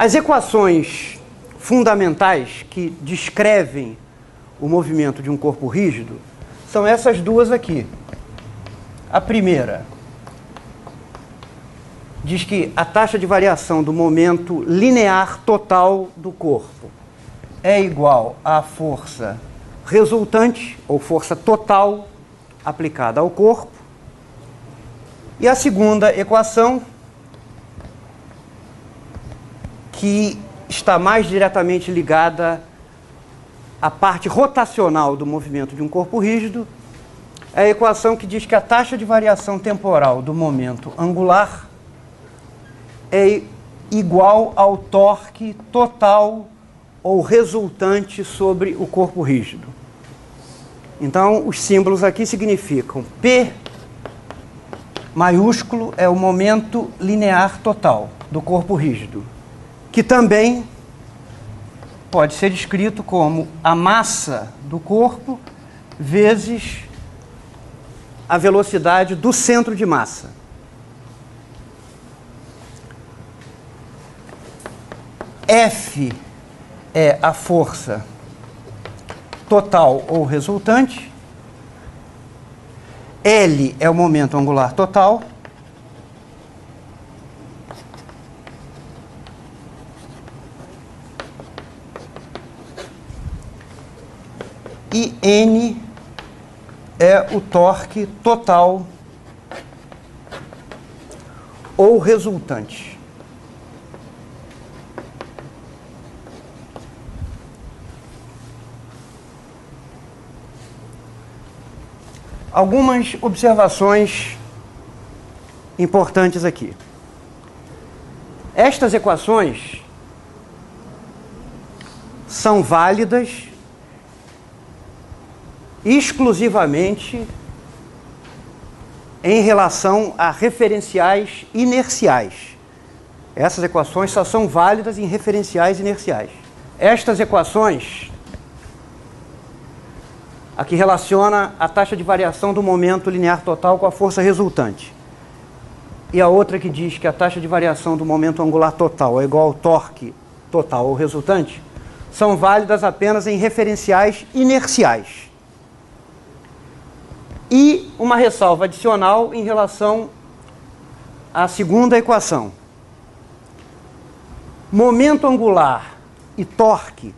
As equações fundamentais que descrevem o movimento de um corpo rígido são essas duas aqui. A primeira diz que a taxa de variação do momento linear total do corpo é igual à força resultante, ou força total, aplicada ao corpo. E a segunda equação, que está mais diretamente ligada à parte rotacional do movimento de um corpo rígido, é a equação que diz que a taxa de variação temporal do momento angular é igual ao torque total ou resultante sobre o corpo rígido. Então, os símbolos aqui significam P maiúsculo é o momento linear total do corpo rígido, que também pode ser descrito como a massa do corpo vezes a velocidade do centro de massa. F é a força total ou resultante. L é o momento angular total. E N é o torque total ou resultante. Algumas observações importantes aqui. Estas equações são válidas exclusivamente em relação a referenciais inerciais. Essas equações só são válidas em referenciais inerciais. Estas equações, a que relaciona a taxa de variação do momento linear total com a força resultante, e a outra que diz que a taxa de variação do momento angular total é igual ao torque total ou resultante, são válidas apenas em referenciais inerciais. E uma ressalva adicional em relação à segunda equação. Momento angular e torque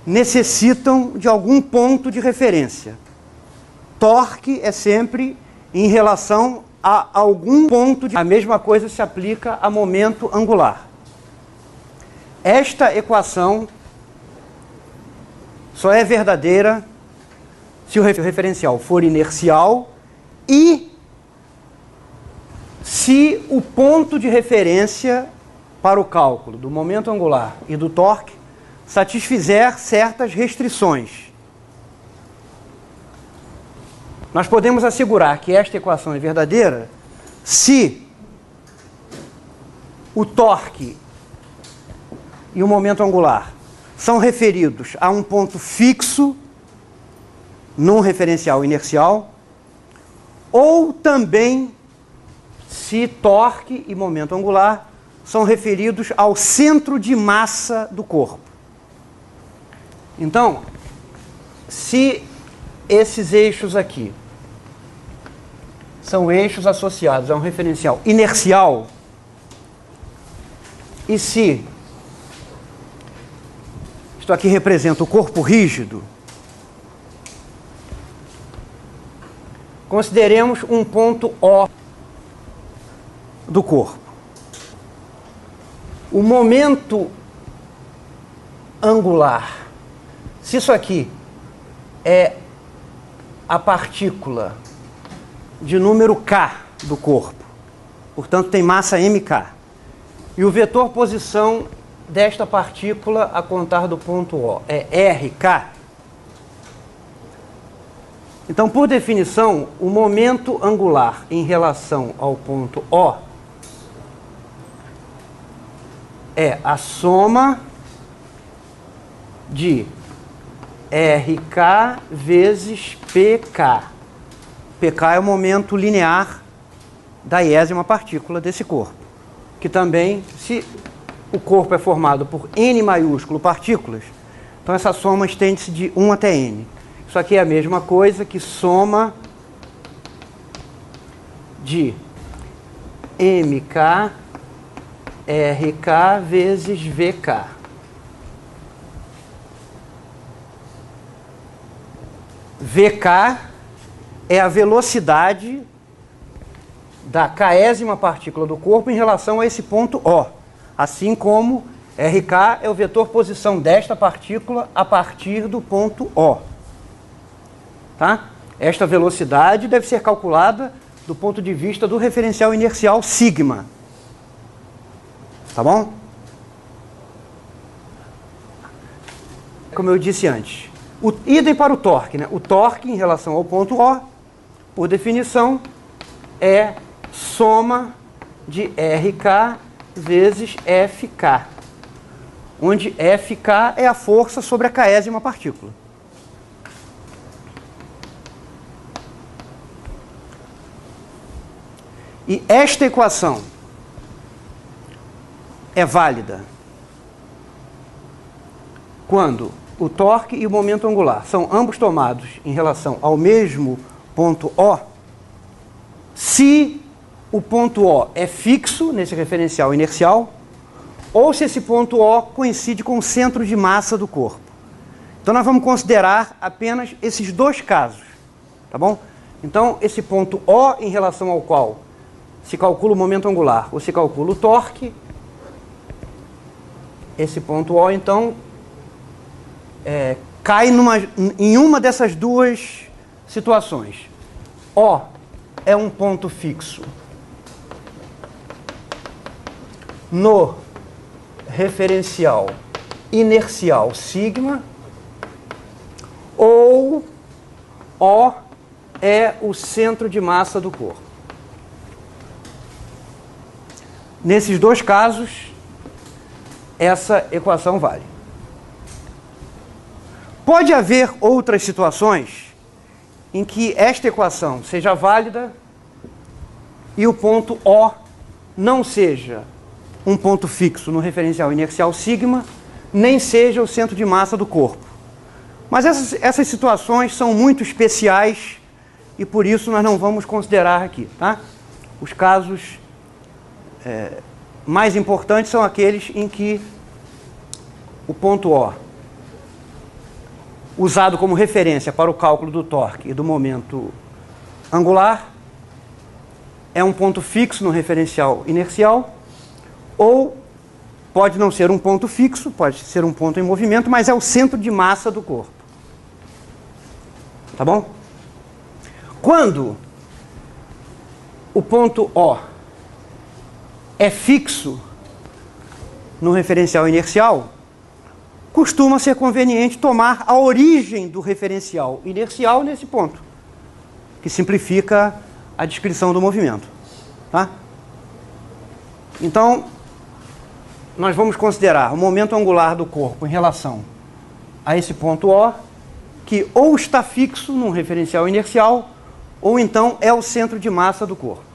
necessitam de algum ponto de referência. Torque é sempre em relação a algum ponto de... A mesma coisa se aplica a momento angular. Esta equação só é verdadeira se o referencial for inercial e se o ponto de referência para o cálculo do momento angular e do torque satisfizer certas restrições. Nós podemos assegurar que esta equação é verdadeira se o torque e o momento angular são referidos a um ponto fixo num referencial inercial, ou também se torque e momento angular são referidos ao centro de massa do corpo. Então, se esses eixos aqui são eixos associados a um referencial inercial, e se isto aqui representa o corpo rígido, consideremos um ponto O do corpo. O momento angular, se isso aqui é a partícula de número k do corpo, portanto tem massa mk, e o vetor posição desta partícula a contar do ponto O é rk, então, por definição, o momento angular em relação ao ponto O é a soma de RK vezes PK. PK é o momento linear da iésima partícula desse corpo, que também, se o corpo é formado por N maiúsculo partículas, então essa soma estende-se de 1 até N. Isso aqui é a mesma coisa que soma de MK, RK vezes VK. VK é a velocidade da késima partícula do corpo em relação a esse ponto O, assim como RK é o vetor posição desta partícula a partir do ponto O. Tá? Esta velocidade deve ser calculada do ponto de vista do referencial inercial sigma. Tá bom? Como eu disse antes, idem para o torque, né? O torque em relação ao ponto O, por definição, é soma de RK vezes FK, onde FK é a força sobre a késima partícula. E esta equação é válida quando o torque e o momento angular são ambos tomados em relação ao mesmo ponto O, se o ponto O é fixo nesse referencial inercial, ou se esse ponto O coincide com o centro de massa do corpo. Então nós vamos considerar apenas esses dois casos, tá bom? Então esse ponto O em relação ao qual se calcula o momento angular ou se calcula o torque, esse ponto O então cai em uma dessas duas situações. O é um ponto fixo no referencial inercial sigma, ou O é o centro de massa do corpo. Nesses dois casos, essa equação vale. Pode haver outras situações em que esta equação seja válida e o ponto O não seja um ponto fixo no referencial inercial sigma, nem seja o centro de massa do corpo. Mas essas situações são muito especiais e por isso nós não vamos considerar aqui, tá? Os casos mais importantes são aqueles em que o ponto O, usado como referência para o cálculo do torque e do momento angular, é um ponto fixo no referencial inercial, ou pode não ser um ponto fixo, pode ser um ponto em movimento, mas é o centro de massa do corpo. Tá bom? Quando o ponto O é fixo no referencial inercial, costuma ser conveniente tomar a origem do referencial inercial nesse ponto, que simplifica a descrição do movimento. Tá? Então, nós vamos considerar o momento angular do corpo em relação a esse ponto O, que ou está fixo num referencial inercial, ou então é o centro de massa do corpo.